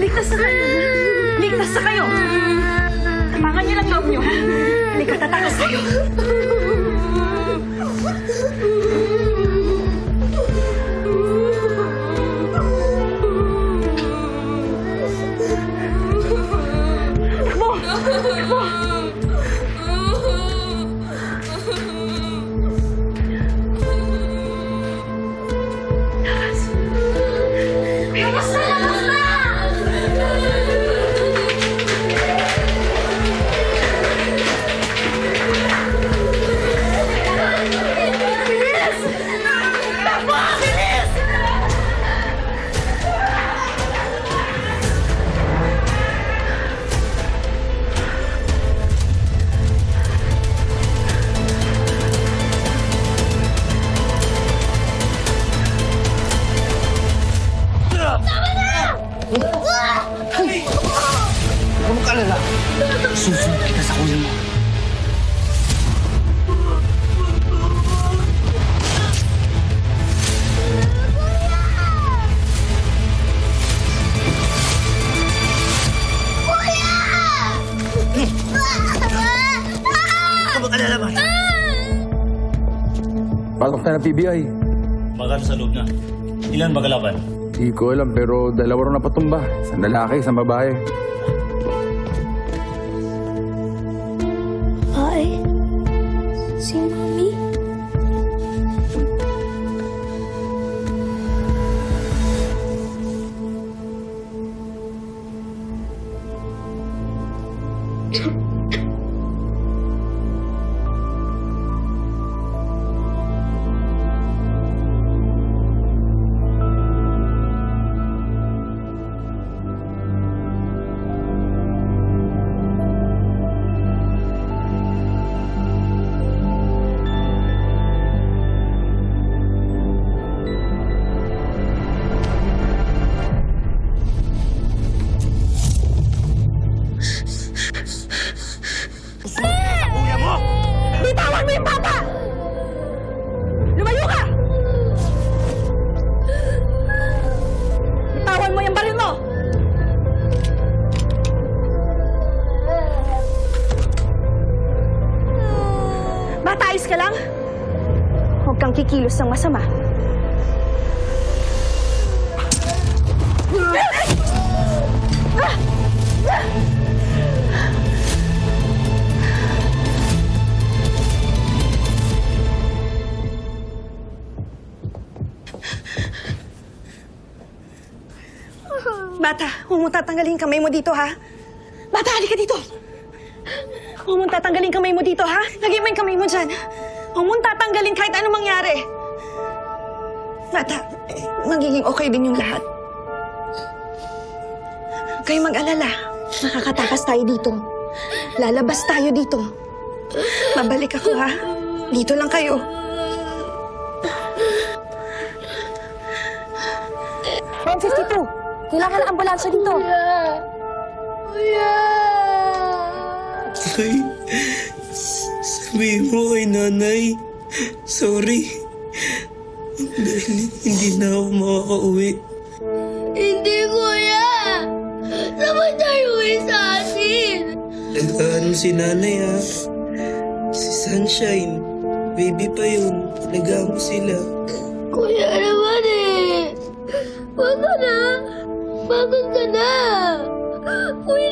Ligtas na kayo. Ligtas na kayo. Ligtas na kayo. Tapangan niyo lang loob niyo, ha? Hindi ka tatakas kayo. Takbo! Takbo! Huwag mo kalala. Susunod kita sa kuya mo. Huwag mo kalala, Marta. Pasok na ng PBI. Magkano sa loob na? Ilan ba kalaban? Hindi ko alam, pero dalawa rin napatumba. Isang lalaki, isang babae. Ay, si Mami? Bitawan mo yung bata! Lumayo ka! Bitawan mo yung baril mo! Bata, ayos ka lang? Huwag kang kikilos ng masama. Bata, huwag mong tatanggalin kamay mo dito, ha? Bata, halika dito! Huwag mong tatanggalin kamay mo dito, ha? Lagay mo yung kamay mo dyan. Huwag mong tatanggalin kahit anong mangyari. Bata, magiging okay din yung lahat. Huwag kayong mag-alala. Makakatakas tayo dito. Lalabas tayo dito. Babalik ako, ha? Dito lang kayo. Kailangan ng ambulansya dito. Kuya! Ay, sabihin mo kay nanay. Sorry. Dahil hindi na ako makakauwi. Hindi, kuya! Sabay tayo uwi sa atin! Nag-ano si nanay, ha? Si Sunshine. Baby pa yun. Nag-amo sila. Kuya naman eh! Wag ka na! Bakit ka na? Kuya